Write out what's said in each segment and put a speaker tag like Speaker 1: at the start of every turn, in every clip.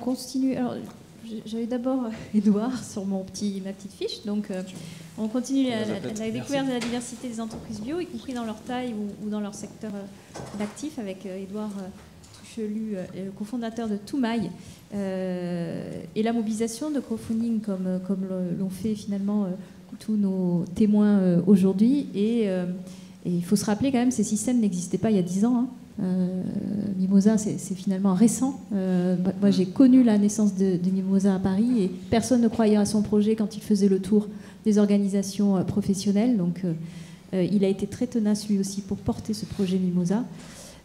Speaker 1: continue. Alors, j'avais d'abord Édouard sur ma petite fiche. Donc, on continue la découverte de la diversité des entreprises bio, y compris dans leur taille ou dans leur secteur d'actifs, avec Édouard Truchelu, le cofondateur de Toumaï, et la mobilisation de crowdfunding comme l'ont fait finalement tous nos témoins aujourd'hui. Et il faut se rappeler quand même, ces systèmes n'existaient pas il y a 10 ans. Mimosa, c'est finalement récent. Moi, j'ai connu la naissance de Mimosa à Paris et personne ne croyait à son projet quand il faisait le tour des organisations professionnelles. Donc, il a été très tenace lui aussi pour porter ce projet Mimosa.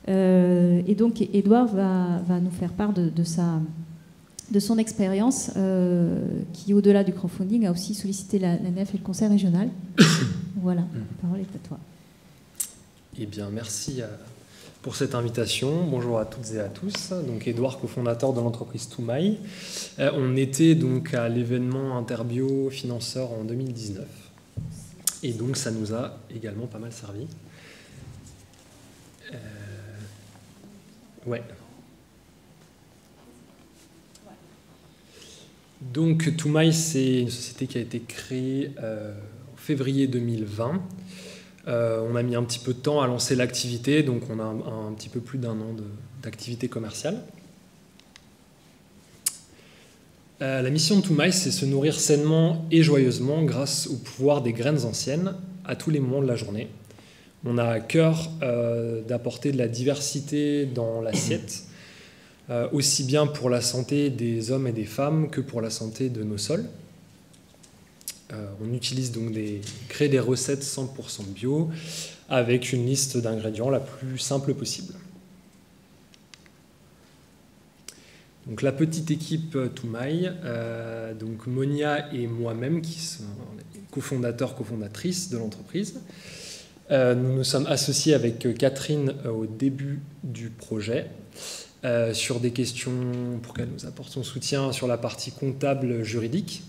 Speaker 1: Et donc, Édouard va nous faire part de son expérience qui, au-delà du crowdfunding, a aussi sollicité la NEF et le Conseil régional. Voilà, la parole est à toi.
Speaker 2: Eh bien, merci pour cette invitation. Bonjour à toutes et à tous. Donc, Édouard, cofondateur de l'entreprise Toumaï. On était donc à l'événement Interbio Financeur en 2019. Et donc, ça nous a également pas mal servi. Ouais. Donc, Toumaï, c'est une société qui a été créée en février 2020. On a mis un petit peu de temps à lancer l'activité, donc on a un petit peu plus d'1 an d'activité commerciale. La mission de Toumaï, c'est se nourrir sainement et joyeusement grâce au pouvoir des graines anciennes à tous les moments de la journée. On a à cœur d'apporter de la diversité dans l'assiette, aussi bien pour la santé des hommes et des femmes que pour la santé de nos sols. On utilise donc créer des recettes 100% bio avec une liste d'ingrédients la plus simple possible. Donc la petite équipe Toumaï, donc Monia et moi-même qui sont les cofondateurs, cofondatrices de l'entreprise. Nous nous sommes associés avec Catherine au début du projet sur des questions pour qu'elle nous apporte son soutien sur la partie comptable juridique.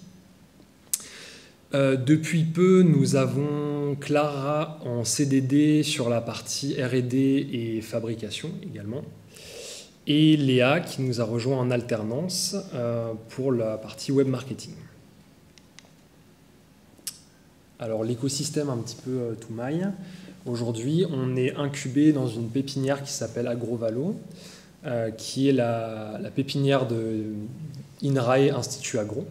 Speaker 2: Depuis peu, nous avons Clara en CDD sur la partie R&D et fabrication également, et Léa qui nous a rejoint en alternance pour la partie web marketing. Alors l'écosystème un petit peu Toumaï. Aujourd'hui, on est incubé dans une pépinière qui s'appelle Agrovalo, qui est la pépinière de INRAE Institut Agro.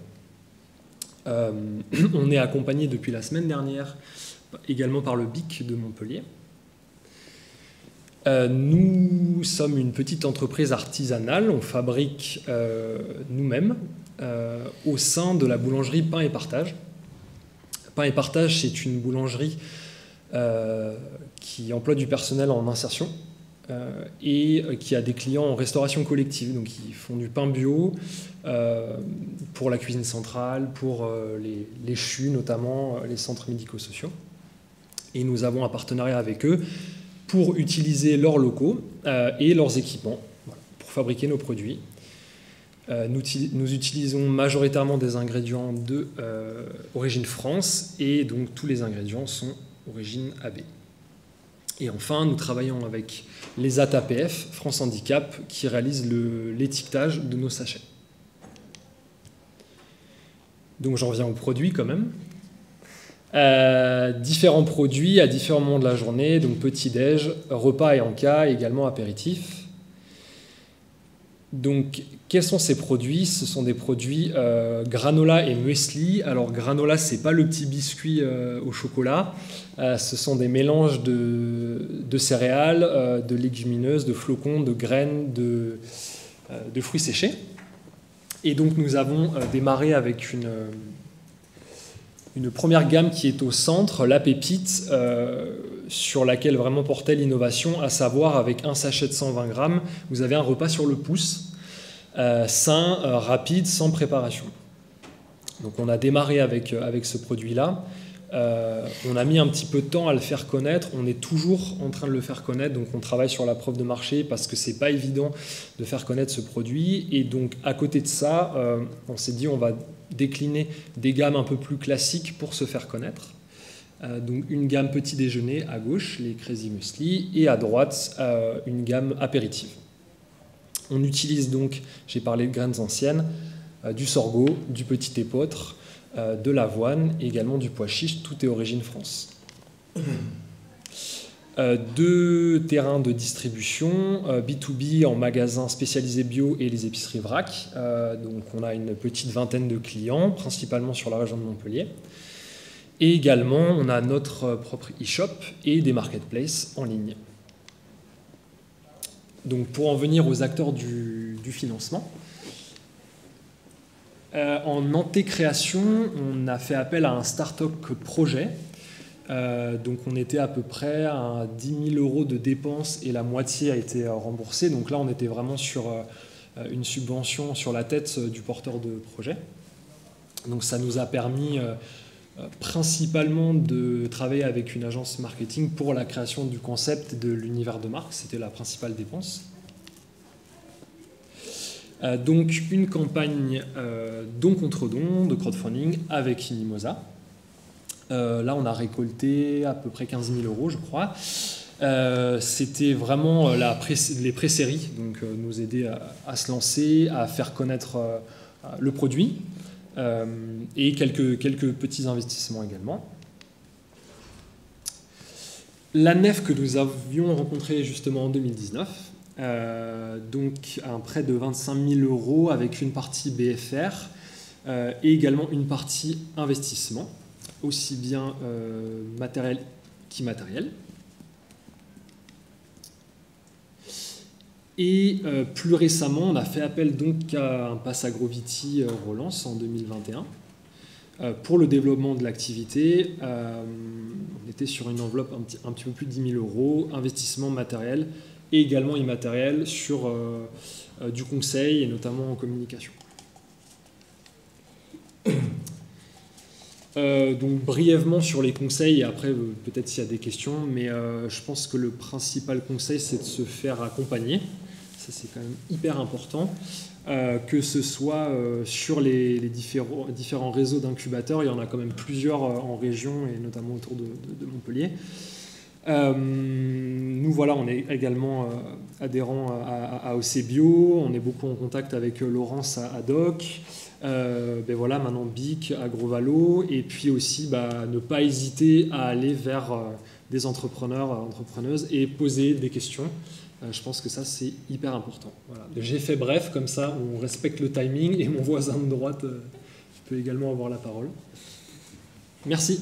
Speaker 2: On est accompagné depuis la semaine dernière également par le BIC de Montpellier. Nous sommes une petite entreprise artisanale, on fabrique nous-mêmes au sein de la boulangerie Pain et Partage. Pain et Partage, c'est une boulangerie qui emploie du personnel en insertion et qui a des clients en restauration collective, donc ils font du pain bio pour la cuisine centrale, pour les CHU notamment, les centres médico-sociaux. Et nous avons un partenariat avec eux pour utiliser leurs locaux et leurs équipements pour fabriquer nos produits. Nous utilisons majoritairement des ingrédients d'origine France et donc tous les ingrédients sont origine AB. Et enfin, nous travaillons avec les ATAPF, France Handicap, qui réalisent l'étiquetage de nos sachets. Donc j'en reviens aux produits quand même. Différents produits à différents moments de la journée, donc petit-déj, repas et encas, également apéritifs. Donc quels sont ces produits? Ce sont des produits granola et muesli. Alors granola, c'est pas le petit biscuit au chocolat. Ce sont des mélanges de céréales, de légumineuses, de flocons, de graines, de fruits séchés. Et donc nous avons démarré avec une première gamme qui est au centre, la pépite, sur laquelle vraiment portait l'innovation, à savoir avec un sachet de 120 grammes, vous avez un repas sur le pouce, sain, rapide, sans préparation. Donc on a démarré avec ce produit-là. On a mis un petit peu de temps à le faire connaître, on est toujours en train de le faire connaître, donc on travaille sur la preuve de marché parce que c'est pas évident de faire connaître ce produit. Et donc à côté de ça, on s'est dit on va décliner des gammes un peu plus classiques pour se faire connaître. Donc une gamme petit déjeuner à gauche, les Crazy Muesli, et à droite une gamme apéritive. On utilise donc, j'ai parlé de graines anciennes, du sorgho, du petit épeautre, de l'avoine et également du pois chiche, tout est origine France. 2 terrains de distribution, B2B en magasin spécialisé bio et les épiceries vrac. Donc on a une petite vingtaine de clients, principalement sur la région de Montpellier. Et également, on a notre propre e-shop et des marketplaces en ligne. Donc pour en venir aux acteurs du financement, en antécréation, on a fait appel à un start-up projet. Donc on était à peu près à 10 000 € de dépenses et la moitié a été remboursée. Donc là, on était vraiment sur une subvention sur la tête du porteur de projet. Donc ça nous a permis principalement de travailler avec une agence marketing pour la création du concept de l'univers de marque. C'était la principale dépense. Donc une campagne don contre don de crowdfunding avec Inimosa. Là, on a récolté à peu près 15 000 € je crois. C'était vraiment les pré-séries, donc nous aider à se lancer, à faire connaître le produit et quelques petits investissements également. La nef que nous avions rencontrée justement en 2019, donc un prêt de 25 000 € avec une partie BFR et également une partie investissement, aussi bien matériel qu'immatériel. Et plus récemment, on a fait appel donc à un pass Agroviti Relance en 2021 pour le développement de l'activité. On était sur une enveloppe un petit peu plus de 10 000 €, investissement matériel et également immatériel sur du conseil et notamment en communication. Donc brièvement sur les conseils, et après peut-être s'il y a des questions, mais je pense que le principal conseil c'est de se faire accompagner, ça c'est quand même hyper important, que ce soit sur les différents réseaux d'incubateurs, il y en a quand même plusieurs en région et notamment autour de Montpellier. Nous voilà, on est également adhérents à OC Bio, on est beaucoup en contact avec Laurence à Doc. Ben voilà, maintenant BIC, Agrovalo, et puis aussi ne pas hésiter à aller vers des entrepreneurs, entrepreneuses et poser des questions. Je pense que ça c'est hyper important. Voilà. J'ai fait bref, comme ça on respecte le timing et mon voisin de droite peut également avoir la parole. Merci.